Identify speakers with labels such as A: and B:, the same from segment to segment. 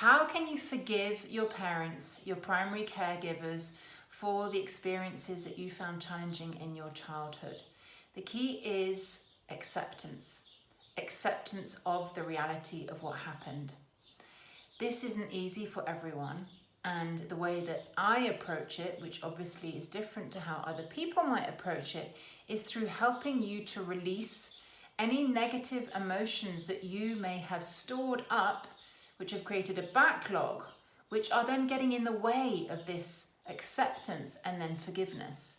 A: How can you forgive your parents, your primary caregivers, for the experiences that you found challenging in your childhood? The key is acceptance. Acceptance of the reality of what happened. This isn't easy for everyone, and the way that I approach it, which obviously is different to how other people might approach it, is through helping you to release any negative emotions that you may have stored up, which have created a backlog, which are then getting in the way of this acceptance and then forgiveness.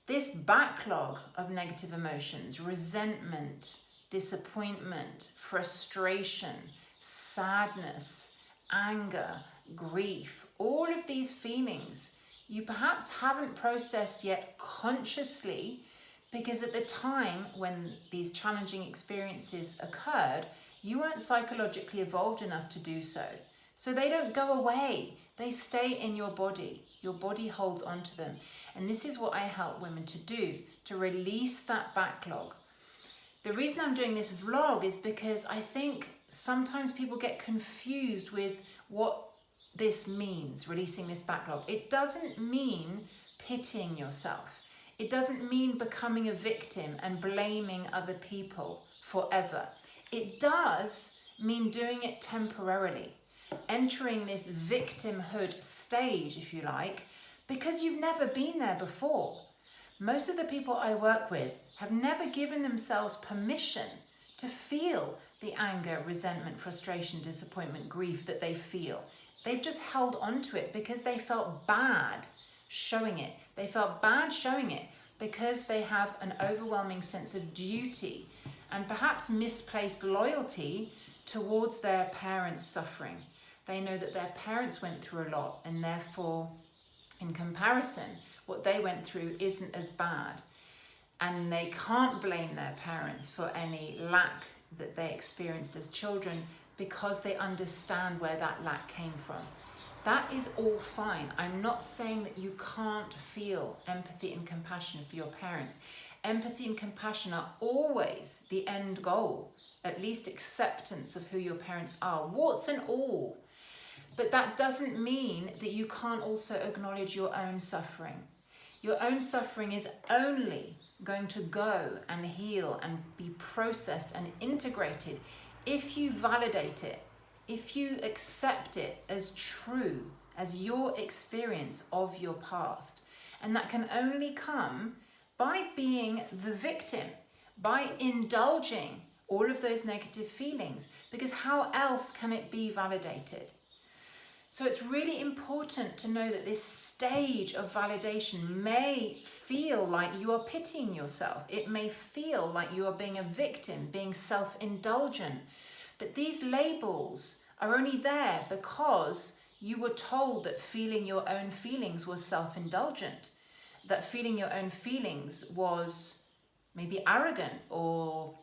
A: This backlog of negative emotions, resentment, disappointment, frustration, sadness, anger, grief, all of these feelings you perhaps haven't processed yet consciously, because at the time when these challenging experiences occurred, you weren't psychologically evolved enough to do so. So they don't go away. They stay in your body. Your body holds onto them. And this is what I help women to do, to release that backlog. The reason I'm doing this vlog is because I think sometimes people get confused with what this means, releasing this backlog. It doesn't mean pitying yourself. It doesn't mean becoming a victim and blaming other people forever. It does mean doing it temporarily, entering this victimhood stage, if you like, because you've never been there before. Most of the people I work with have never given themselves permission to feel the anger, resentment, frustration, disappointment, grief that they feel. They've just held on to it because they felt bad showing it. They felt bad showing it because they have an overwhelming sense of duty and perhaps misplaced loyalty towards their parents' suffering. They know that their parents went through a lot, and therefore, in comparison, what they went through isn't as bad. And they can't blame their parents for any lack that they experienced as children because they understand where that lack came from. That is all fine. I'm not saying that you can't feel empathy and compassion for your parents. Empathy and compassion are always the end goal, at least acceptance of who your parents are, warts and all. But that doesn't mean that you can't also acknowledge your own suffering. Your own suffering is only going to go and heal and be processed and integrated if you validate it, if you accept it as true, as your experience of your past. And that can only come by being the victim, by indulging all of those negative feelings, because how else can it be validated? So it's really important to know that this stage of validation may feel like you are pitying yourself. It may feel like you are being a victim, being self-indulgent. But these labels are only there because you were told that feeling your own feelings was self-indulgent, that feeling your own feelings was maybe arrogant or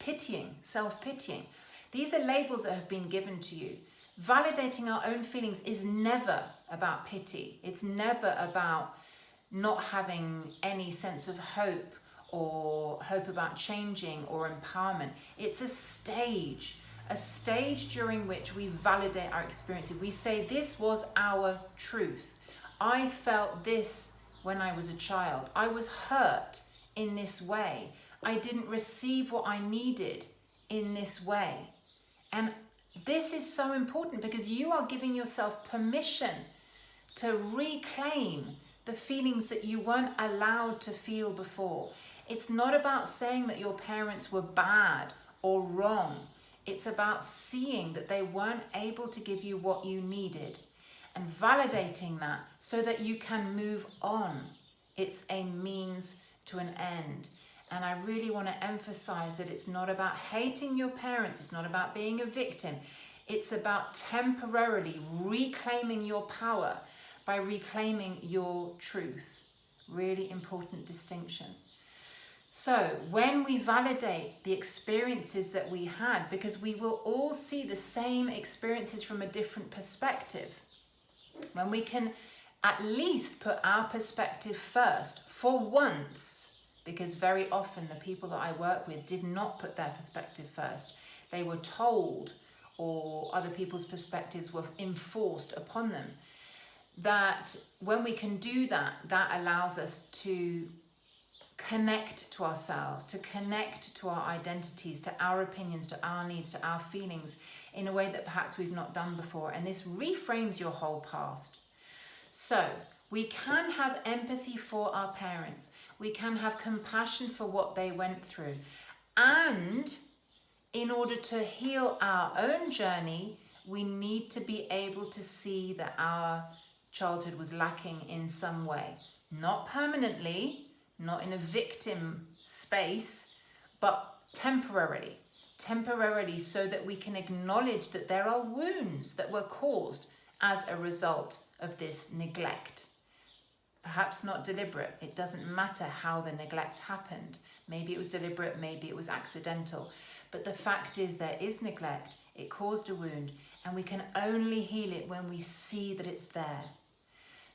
A: pitying, self-pitying. These are labels that have been given to you. Validating our own feelings is never about pity. It's never about not having any sense of hope or hope about changing or empowerment. It's a stage during which we validate our experiences. We say, this was our truth. I felt this when I was a child. I was hurt in this way. I didn't receive what I needed in this way. And this is so important because you are giving yourself permission to reclaim the feelings that you weren't allowed to feel before. It's not about saying that your parents were bad or wrong. It's about seeing that they weren't able to give you what you needed and validating that so that you can move on. It's a means to an end. And I really want to emphasize that it's not about hating your parents. It's not about being a victim. It's about temporarily reclaiming your power by reclaiming your truth. Really important distinction. So when we validate the experiences that we had, because we will all see the same experiences from a different perspective, when we can at least put our perspective first for once, because very often the people that I work with did not put their perspective first. They were told or other people's perspectives were enforced upon them. That when we can do that, that allows us to connect to ourselves, to connect to our identities, to our opinions, to our needs, to our feelings in a way that perhaps we've not done before. And this reframes your whole past. So we can have empathy for our parents. We can have compassion for what they went through. And in order to heal our own journey, we need to be able to see that our childhood was lacking in some way. Not permanently, not in a victim space, but temporarily. Temporarily, so that we can acknowledge that there are wounds that were caused as a result of this neglect. Perhaps not deliberate. It doesn't matter how the neglect happened. Maybe it was deliberate, maybe it was accidental. But the fact is, there is neglect. It caused a wound, and we can only heal it when we see that it's there.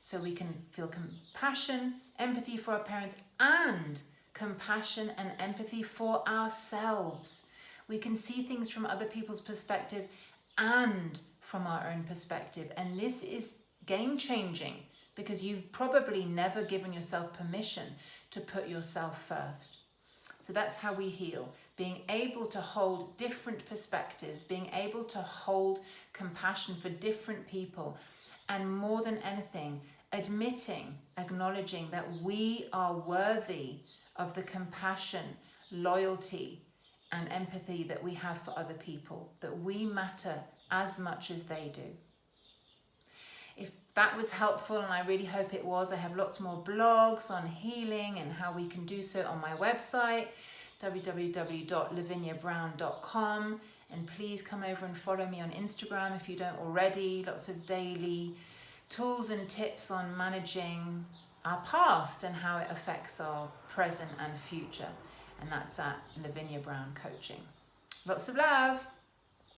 A: So we can feel compassion, empathy for our parents, and compassion and empathy for ourselves. We can see things from other people's perspective and from our own perspective. And this is game-changing, because you've probably never given yourself permission to put yourself first. So that's how we heal. Being able to hold different perspectives, being able to hold compassion for different people, and more than anything, acknowledging that we are worthy of the compassion, loyalty, and empathy that we have for other people, that we matter as much as they do. If that was helpful, and I really hope it was, I have lots more blogs on healing and how we can do so on my website, www.laviniabrown.com. And please come over and follow me on Instagram if you don't already. Lots of daily tools and tips on managing our past and how it affects our present and future. And that's at Lavinia Brown Coaching. Lots of love.